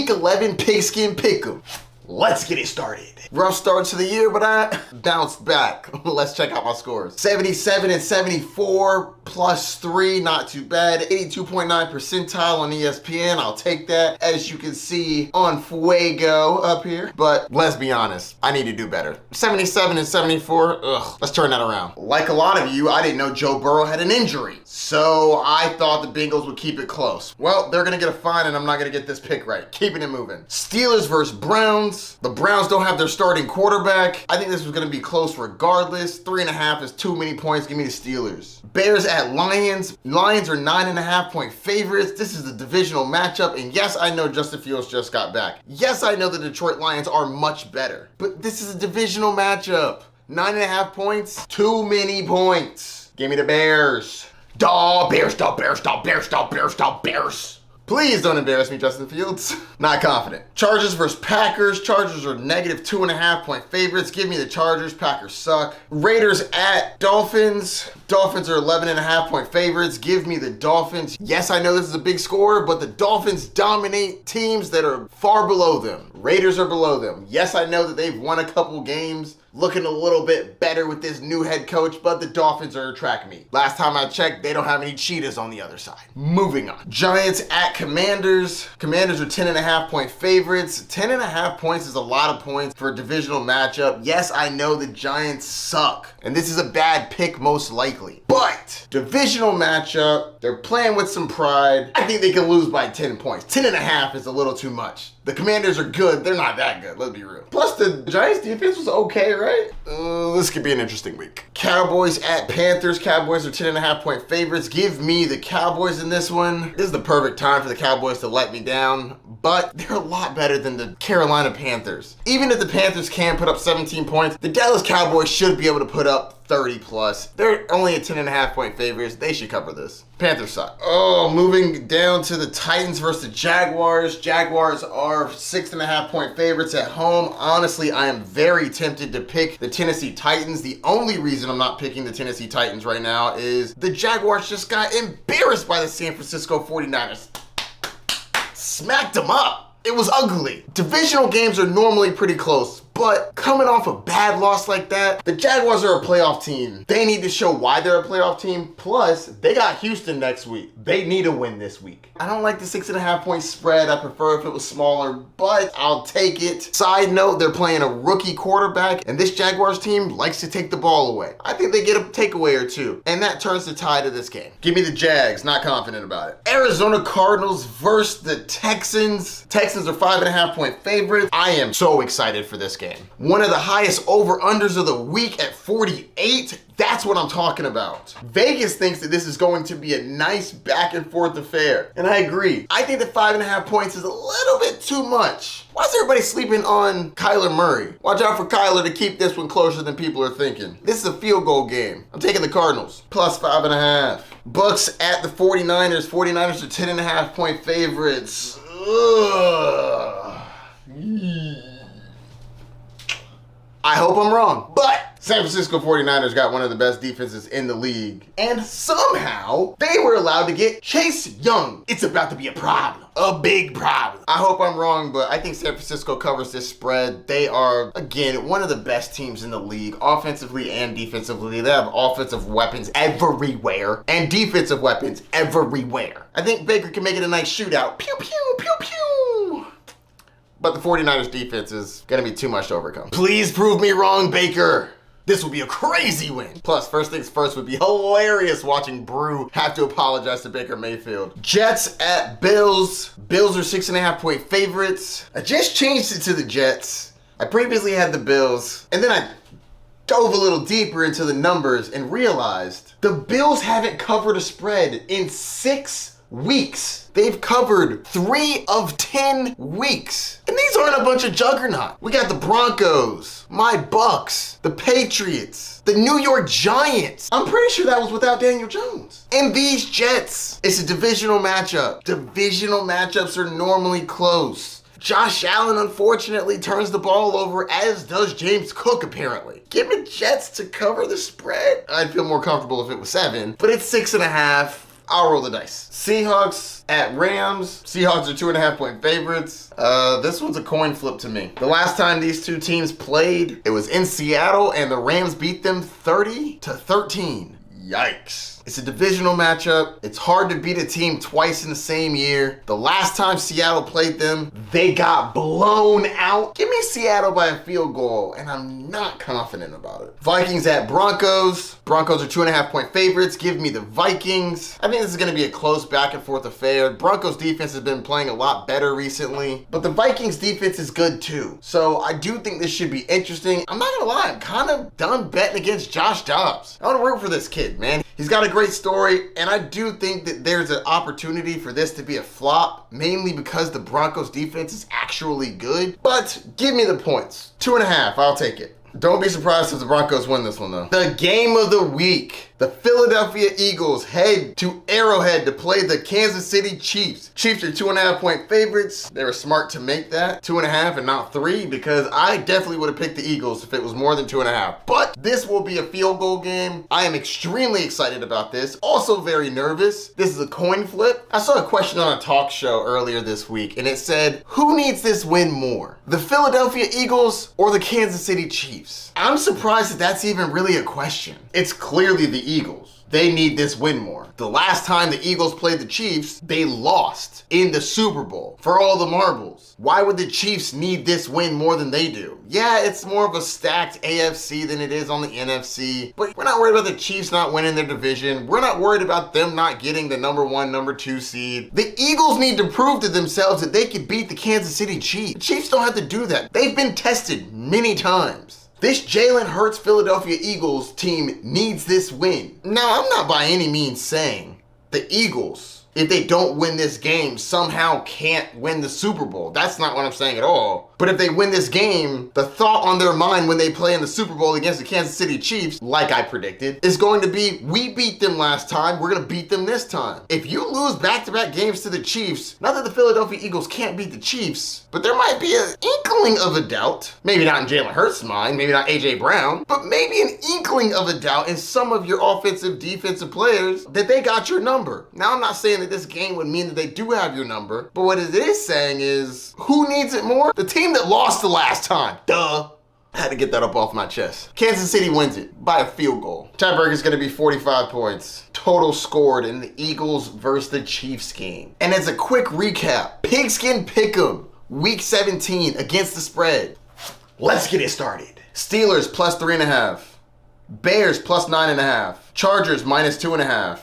Week 11 Pigskin Pick'em. Let's get it started. Rough start to the year, but I bounced back. Let's check out my scores. 77 and 74 plus 3, not too bad. 82.9 percentile on ESPN. I'll take that, as you can see on Fuego up here. But let's be honest, I need to do better. 77 and 74, let's turn that around. Like a lot of you, I didn't know Joe Burrow had an injury. So I thought the Bengals would keep it close. Well, they're gonna get a fine and I'm not gonna get this pick right. Keeping it moving. Steelers versus Browns. The Browns don't have their starting quarterback. I think this was gonna be close regardless. 3.5 is too many points. Give me the Steelers. Bears at Lions. Lions are 9.5-point favorites. This is a divisional matchup. And yes, I know Justin Fields just got back. Yes, I know the Detroit Lions are much better. But this is a divisional matchup. 9.5 points, too many points. Give me the Bears. Bears. Please don't embarrass me, Justin Fields. Not confident. Chargers versus Packers. Chargers are negative 2.5-point favorites. Give me the Chargers. Packers suck. Raiders at Dolphins. Dolphins are 11.5-point favorites. Give me the Dolphins. Yes, I know this is a big score, but the Dolphins dominate teams that are far below them. Raiders are below them. Yes, I know that they've won a couple games. Looking a little bit better with this new head coach, but the Dolphins are a track meet. Last time I checked, they don't have any cheetahs on the other side. Moving on. Giants at Commanders. Commanders are 10.5-point favorites. 10.5 points is a lot of points for a divisional matchup. Yes, I know the Giants suck, and this is a bad pick most likely. But divisional matchup, they're playing with some pride. I think they can lose by 10 points. 10.5 is a little too much. The Commanders are good. They're not that good. Let's be real. Plus, the Giants defense was okay, right? This could be an interesting week. Cowboys at Panthers. Cowboys are 10.5-point favorites. Give me the Cowboys in this one. This is the perfect time for the Cowboys to let me down, but they're a lot better than the Carolina Panthers. Even if the Panthers can put up 17 points, the Dallas Cowboys should be able to put up 30 plus. They're only a 10.5-point favorites. They should cover this. Panthers suck. Moving down to the Titans versus the Jaguars. Jaguars are 6.5-point favorites at home. Honestly, I am very tempted to pick the Tennessee Titans. The only reason I'm not picking the Tennessee Titans right now is the Jaguars just got embarrassed by the San Francisco 49ers. Smacked them up. It was ugly. Divisional games are normally pretty close, but coming off a bad loss like that, the Jaguars are a playoff team. They need to show why they're a playoff team. Plus, they got Houston next week. They need a win this week. I don't like the 6.5-point spread. I prefer if it was smaller, but I'll take it. Side note, they're playing a rookie quarterback, and this Jaguars team likes to take the ball away. I think they get a takeaway or two, and that turns the tide of this game. Give me the Jags. Not confident about it. Arizona Cardinals versus the Texans. Texans are 5.5-point favorites. I am so excited for this game. One of the highest over-unders of the week at 48. That's what I'm talking about. Vegas thinks that this is going to be a nice back and forth affair. And I agree. I think that 5.5 points is a little bit too much. Why is everybody sleeping on Kyler Murray? Watch out for Kyler to keep this one closer than people are thinking. This is a field goal game. I'm taking the Cardinals. Plus 5.5. Bucks at the 49ers. 49ers are 10.5-point favorites. I hope I'm wrong, but San Francisco 49ers got one of the best defenses in the league, and somehow they were allowed to get Chase Young. It's about to be a problem, a big problem. I hope I'm wrong, but I think San Francisco covers this spread. They are, again, one of the best teams in the league, offensively and defensively. They have offensive weapons everywhere and defensive weapons everywhere. I think Baker can make it a nice shootout. Pew, pew, pew, pew. But the 49ers defense is going to be too much to overcome. Please prove me wrong, Baker. This will be a crazy win. Plus, first things first, would be hilarious watching Brew have to apologize to Baker Mayfield. Jets at Bills. Bills are 6.5-point favorites. I just changed it to the Jets. I previously had the Bills, and then I dove a little deeper into the numbers and realized the Bills haven't covered a spread in 6 weeks. They've covered 3 of 10 weeks. And these aren't a bunch of juggernauts. We got the Broncos, my Bucks, the Patriots, the New York Giants. I'm pretty sure that was without Daniel Jones. And these Jets. It's a divisional matchup. Divisional matchups are normally close. Josh Allen, unfortunately, turns the ball over, as does James Cook, apparently. Give me Jets to cover the spread. I'd feel more comfortable if it was 7, but it's 6.5. I'll roll the dice. Seahawks at Rams. Seahawks are 2.5-point favorites. This one's a coin flip to me. The last time these two teams played, it was in Seattle and the Rams beat them 30-13. Yikes. It's a divisional matchup. It's hard to beat a team twice in the same year. The last time Seattle played them, they got blown out. Give me Seattle by a field goal, and I'm not confident about it. Vikings at Broncos. Broncos are 2.5-point favorites. Give me the Vikings. I think this is going to be a close back and forth affair. Broncos defense has been playing a lot better recently, but the Vikings defense is good too. So I do think this should be interesting. I'm not going to lie, I'm kind of done betting against Josh Dobbs. I want to root for this kid, man. He's got a great story, and I do think that there's an opportunity for this to be a flop, mainly because the Broncos defense is actually good. But give me the points. 2.5, I'll take it. Don't be surprised if the Broncos win this one, though. The game of the week. The Philadelphia Eagles head to Arrowhead to play the Kansas City Chiefs. Chiefs are 2.5-point favorites. They were smart to make that 2.5 and not 3, because I definitely would have picked the Eagles if it was more than 2.5. But this will be a field goal game. I am extremely excited about this. Also very nervous. This is a coin flip. I saw a question on a talk show earlier this week, and it said, who needs this win more? The Philadelphia Eagles or the Kansas City Chiefs? I'm surprised that that's even really a question. It's clearly the Eagles. They need this win more. The last time the Eagles played the Chiefs, they lost in the Super Bowl for all the marbles. Why would the Chiefs need this win more than they do? Yeah, it's more of a stacked AFC than it is on the NFC, but we're not worried about the Chiefs not winning their division. We're not worried about them not getting the number 1, number 2 seed. The Eagles need to prove to themselves that they can beat the Kansas City Chiefs. The Chiefs don't have to do that. They've been tested many times. This Jalen Hurts Philadelphia Eagles team needs this win. Now, I'm not by any means saying the Eagles, if they don't win this game, somehow can't win the Super Bowl. That's not what I'm saying at all. But if they win this game, the thought on their mind when they play in the Super Bowl against the Kansas City Chiefs, like I predicted, is going to be, we beat them last time, we're going to beat them this time. If you lose back-to-back games to the Chiefs, not that the Philadelphia Eagles can't beat the Chiefs, but there might be an inkling of a doubt, maybe not in Jalen Hurts' mind, maybe not A.J. Brown, but maybe an inkling of a doubt in some of your offensive, defensive players that they got your number. Now, I'm not saying that this game would mean that they do have your number, but what it is saying is, who needs it more? The team that lost the last time. Duh. I had to get that up off my chest. Kansas City wins it by a field goal. Tiebreaker is going to be 45 points. Total scored in the Eagles versus the Chiefs game. And as a quick recap, Pigskin Pick'em, Week 17 against the spread. Let's get it started. Steelers plus 3.5. Bears plus 9.5. Chargers minus 2.5.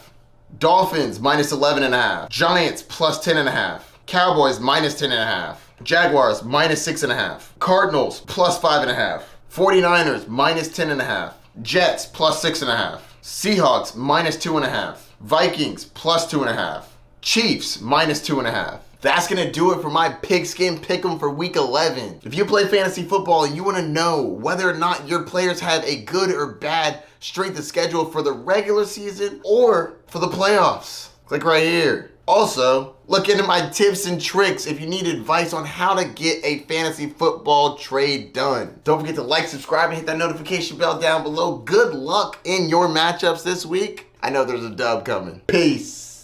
Dolphins minus 11.5. Giants plus 10.5. Cowboys minus 10.5. Jaguars minus 6.5. Cardinals plus 5.5. 49ers minus 10.5. Jets plus 6.5. Seahawks minus 2.5. Vikings plus 2.5. Chiefs minus 2.5. That's going to do it for my Pigskin Pick'em for Week 11. If you play fantasy football and you want to know whether or not your players have a good or bad strength of schedule for the regular season or for the playoffs, click right here. Also, look into my tips and tricks if you need advice on how to get a fantasy football trade done. Don't forget to like, subscribe, and hit that notification bell down below. Good luck in your matchups this week. I know there's a dub coming. Peace.